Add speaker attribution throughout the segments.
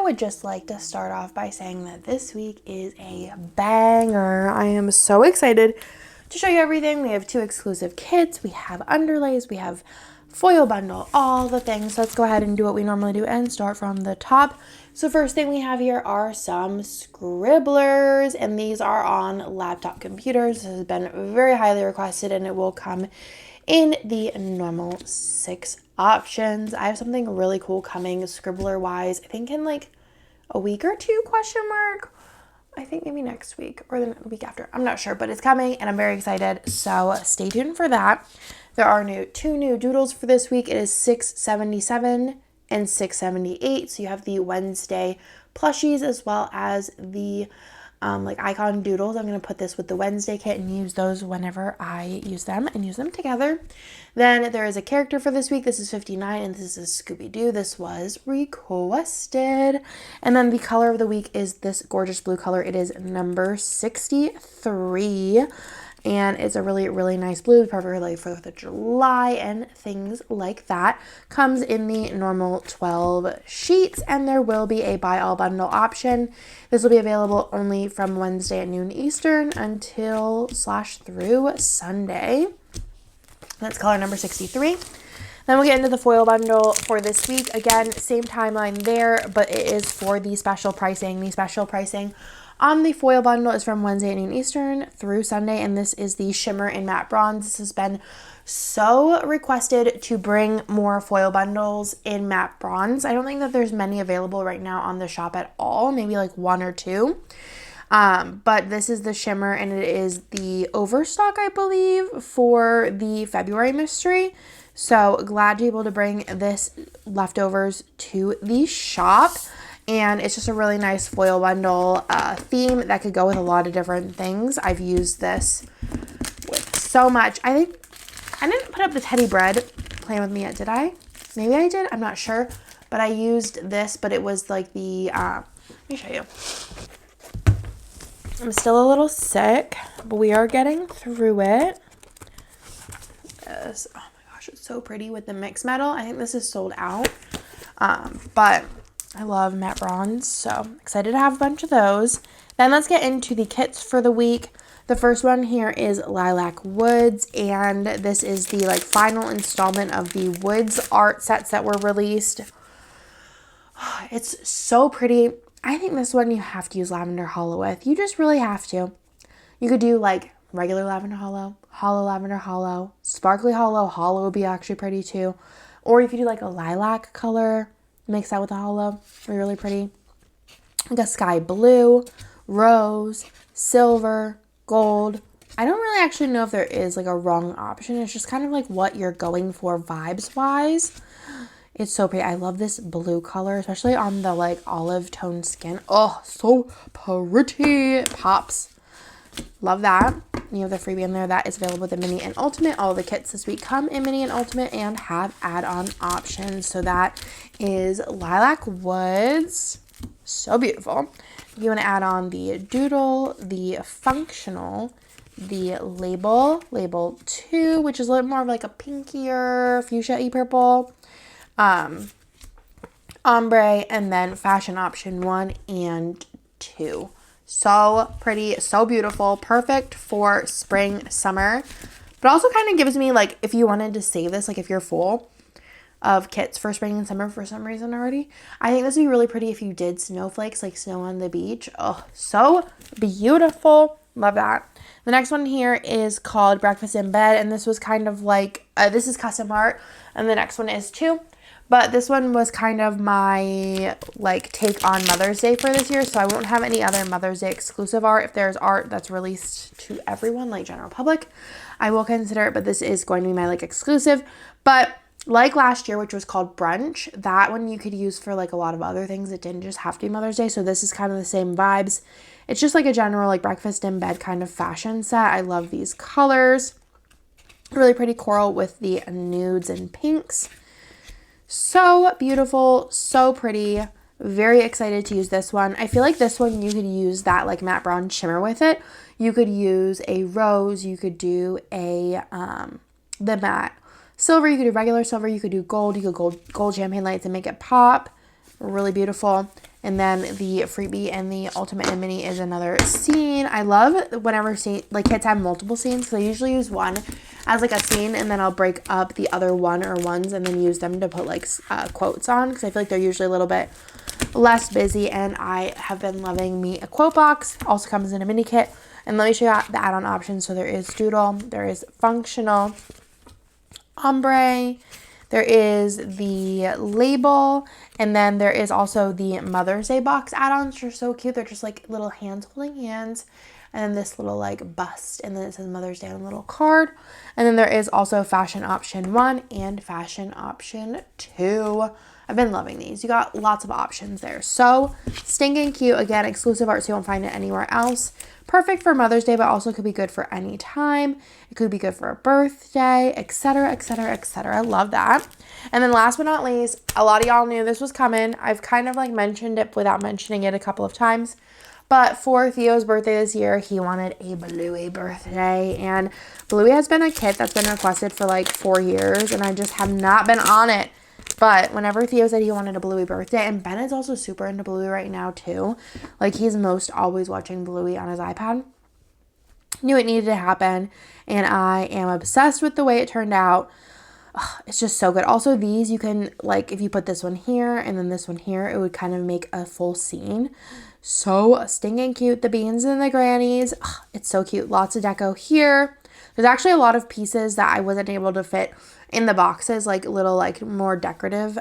Speaker 1: would just like to start off by saying that this week is a banger. I am so excited to show you everything. We have 2 exclusive kits, we have underlays, we have foil bundle, all the things. So let's go ahead and do what we normally do and start from the top. So first thing we have here are some Scribblers, and these are on laptop computers. This has been very highly requested, and it will come in the normal 6 options. I have something really cool coming Scribbler wise, I think in like a week or 2, question mark. I think maybe next week or the week after. I'm not sure, but it's coming and I'm very excited. So stay tuned for that. There are 2 new doodles for this week. It is $6.77 and $6.78. So you have the Wednesday plushies as well as the like icon doodles. I'm going to put this with the Wednesday kit and use those whenever I use them and use them together. Then there is a character for this week. This is 59 and this is Scooby-Doo. This was requested. And then the color of the week is this gorgeous blue color. It is number 63. And it's a really, really nice blue, perfectly for 4th of July and things like that. Comes in the normal 12 sheets, and there will be a buy all bundle option. This will be available only from Wednesday at noon Eastern until /through Sunday. That's color number 63. Then we'll get into the foil bundle for this week. Again, same timeline there, but it is for the special pricing. The special pricing on the foil bundle is from Wednesday at noon Eastern through Sunday, and this is the Shimmer and Matte Bronze. This has been so requested to bring more foil bundles in Matte Bronze. I don't think that there's many available right now on the shop at all, maybe like 1 or 2. But this is the Shimmer, and it is the overstock, I believe, for the February mystery. So glad to be able to bring this leftovers to the shop. And it's just a really nice foil bundle theme that could go with a lot of different things. I've used this with so much. I think I didn't put up the teddy bread playing with me yet, did I? Maybe I did. I'm not sure. But I used this, but it was like the, let me show you. I'm still a little sick, but we are getting through it. This, oh my gosh, it's so pretty with the mixed metal. I think this is sold out. But I love matte bronze, so excited to have a bunch of those. Then let's get into the kits for the week. The first one here is Lilac Woods, and this is the like final installment of the Woods art sets that were released. It's so pretty. I think this one you have to use lavender hollow with. You just really have to. You could do like regular lavender hollow, hollow lavender hollow, sparkly hollow. Hollow would be actually pretty too. Or if you do like a lilac color, mix that with the hollow, really pretty. Like a sky blue, rose, silver, gold. I don't really actually know if there is like a wrong option. It's just kind of like what you're going for vibes wise. It's so pretty. I love this blue color, especially on the like olive tone skin. Oh, so pretty. It pops. Love that. You have the freebie in there that is available with the mini and ultimate. All the kits this week come in mini and ultimate and have add-on options. So that is Lilac Woods. So beautiful. You want to add on the doodle, the functional, the label 2, which is a little more of like a pinkier fuchsia-y purple, ombre, and then fashion option 1 and 2. So pretty, so beautiful, perfect for spring, summer, but also kind of gives me like, if you wanted to save this, like if you're full of kits for spring and summer for some reason already, I think this would be really pretty if you did snowflakes, like snow on the beach. Oh, so beautiful. Love that. The next one here is called Breakfast in Bed, and this was kind of like, this is custom art, and the next one is too. But this one was kind of my like take on Mother's Day for this year. So I won't have any other Mother's Day exclusive art. If there's art that's released to everyone, like general public, I will consider it. But this is going to be my like exclusive. But like last year, which was called Brunch, that one you could use for like a lot of other things. It didn't just have to be Mother's Day. So this is kind of the same vibes. It's just like a general like breakfast in bed kind of fashion set. I love these colors. Really pretty coral with the nudes and pinks. So beautiful, so pretty. Very excited to use this one. I feel like this one you could use that like matte brown shimmer with it. You could use a rose. You could do a the matte silver. You could do regular silver. You could do gold. You could gold champagne lights and make it pop. Really beautiful. And then the freebie and the ultimate and mini is another scene. I love whenever like kits have multiple scenes, because I usually use one as like a scene, and then I'll break up the other one or ones and then use them to put like quotes on, because I feel like they're usually a little bit less busy. And I have been loving me a quote box. Also comes in a mini kit. And let me show you the add-on options. So there is Doodle, there is Functional, Ombre, there is the Label, and then there is also the Mother's Day box add-ons, which are so cute. They're just like little hands holding hands, and then this little like bust, and then it says Mother's Day on a little card. And then there is also Fashion Option 1 and Fashion Option 2. I've been loving these. You got lots of options there. So stinking cute. Again, exclusive art, so you won't find it anywhere else. Perfect for Mother's Day, but also could be good for any time. It could be good for a birthday, etc., etc., etc. I love that. And then last but not least, a lot of y'all knew this was coming. I've kind of like mentioned it without mentioning it a couple of times. But for Theo's birthday this year, he wanted a Bluey Birthday. And Bluey has been a kit that's been requested for like 4 years, and I just have not been on it. But whenever Theo said he wanted a Bluey Birthday, and Ben is also super into Bluey right now too. Like, he's most always watching Bluey on his iPad. Knew it needed to happen, and I am obsessed with the way it turned out. Ugh, it's just so good. Also, these you can, like, if you put this one here and then this one here, it would kind of make a full scene. So stinking cute. The beans and the grannies. Ugh, it's so cute. Lots of deco here. There's actually a lot of pieces that I wasn't able to fit in the boxes, like little, like more decorative,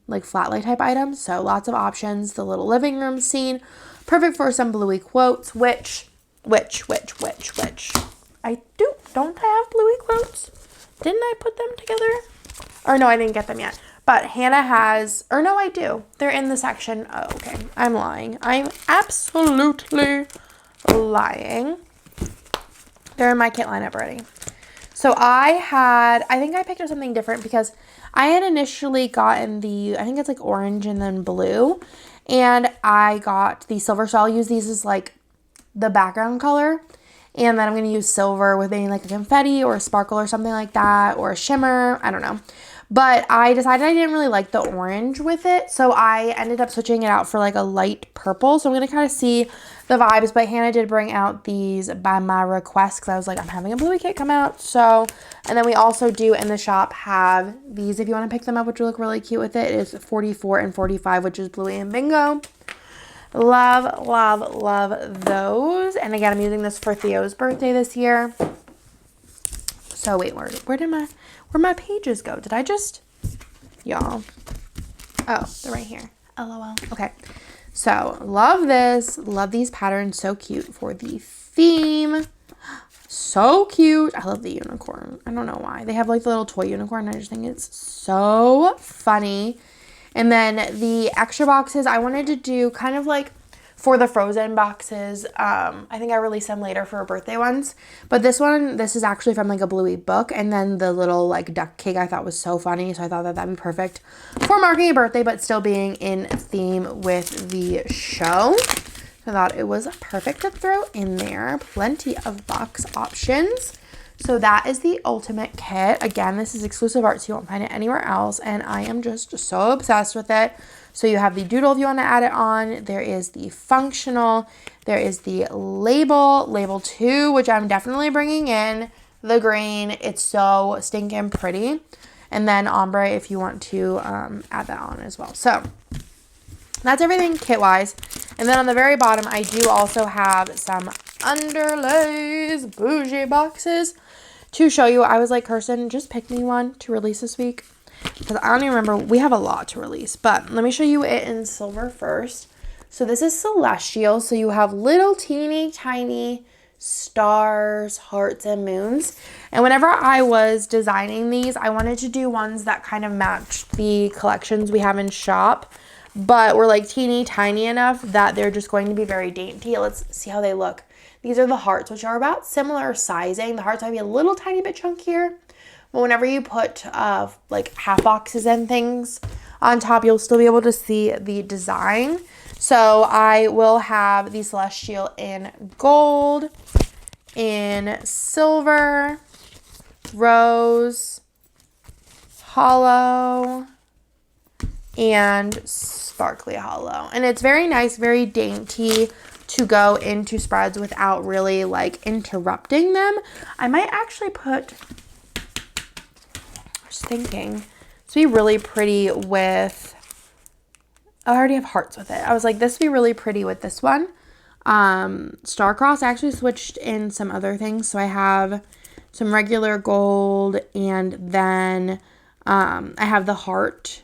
Speaker 1: like flat lay type items. So lots of options. The little living room scene, perfect for some Bluey quotes, which I don't I have Bluey quotes? Didn't I put them together? Or no, I didn't get them yet. But Hannah has, or no, I do. They're in the section. Oh, okay. I'm lying. I'm absolutely lying. They're in my kit lineup already. So I think I picked up something different, because I had initially gotten the, I think it's like orange and then blue. And I got the silver. So I'll use these as like the background color. And then I'm going to use silver with maybe like a confetti or a sparkle or something like that, or a shimmer. I don't know. But I decided I didn't really like the orange with it. So I ended up switching it out for like a light purple. So I'm going to kind of see the vibes. But Hannah did bring out these by my request, because I was like, I'm having a Bluey kit come out. So, and then we also do in the shop have these if you want to pick them up, which will look really cute with it. It's 44 and 45, which is Bluey and Bingo. Love, love, love those. And again, I'm using this for Theo's birthday this year. So wait, where'd my pages go? Did I just, y'all? Oh, they're right here. LOL. Okay. So love this. Love these patterns. So cute for the theme. So cute. I love the unicorn. I don't know why. They have like the little toy unicorn. I just think it's so funny. And then the extra boxes, I wanted to do kind of like for the Frozen boxes. I think I released them later for birthday ones. But this is actually from like a Bluey book. And then the little like duck cake I thought was so funny. So I thought that that'd be perfect for marking a birthday, but still being in theme with the show. I thought it was perfect to throw in there. Plenty of box options. So that is the ultimate kit. Again, this is exclusive art, so you won't find it anywhere else. And I am just so obsessed with it. So you have the Doodle if you want to add it on. There is the Functional. There is the Label 2, which I'm definitely bringing in. The green. It's so stinking pretty. And then Ombre if you want to add that on as well. So that's everything kit-wise. And then on the very bottom, I do also have some Underlays bougie boxes to show you. I was like, Kirsten, just pick me one to release this week, because I don't even remember. We have a lot to release, but let me show you it in silver first. So this is Celestial. So you have little teeny tiny stars, hearts, and moons. And whenever I was designing these, I wanted to do ones that kind of matched the collections we have in shop, but were like teeny tiny enough that they're just going to be very dainty. Let's see how they look. These are the hearts, which are about similar sizing. The hearts might be a little tiny bit chunkier, but whenever you put like half boxes and things on top, you'll still be able to see the design. So I will have the Celestial in gold, in silver, rose, hollow, and sparkly hollow. And it's very nice, very dainty to go into spreads without really like interrupting them. I might actually put, I was thinking, this would be really pretty with, I already have hearts with it. I was like, this would be really pretty with this one. Star-crossed. I actually switched in some other things. So I have some regular gold, and then I have the heart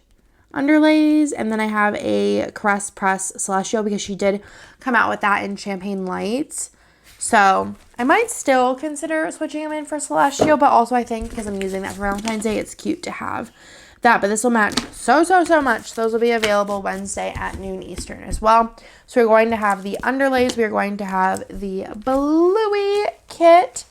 Speaker 1: underlays, and then I have a Caress Press Celestial because she did come out with that in Champagne Lights. So I might still consider switching them in for Celestial, but also I think because I'm using that for Valentine's Day, it's cute to have that. But this will match so much. Those will be available Wednesday at noon Eastern as well. So we're going to have the underlays. We're going to have the Bluey kit,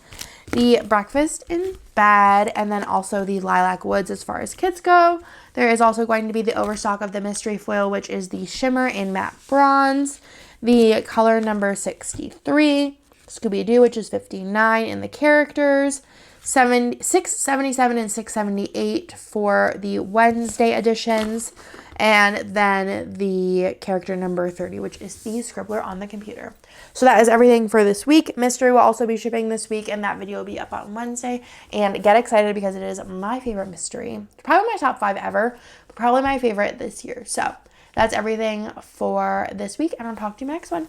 Speaker 1: the breakfast in bed, and then also the Lilac Woods as far as kits go. There is also going to be the overstock of the mystery foil, which is the shimmer in matte bronze, the color number 63, Scooby-Doo, which is 59 in the characters, 677 and 678 for the Wednesday editions, and then the character number 30, which is the Scribbler on the computer. So that is everything for this week. Mystery will also be shipping this week, and that video will be up on Wednesday. And get excited because it is my favorite mystery. Probably my top 5 ever, but probably my favorite this year. So that's everything for this week, and I'll talk to you next one.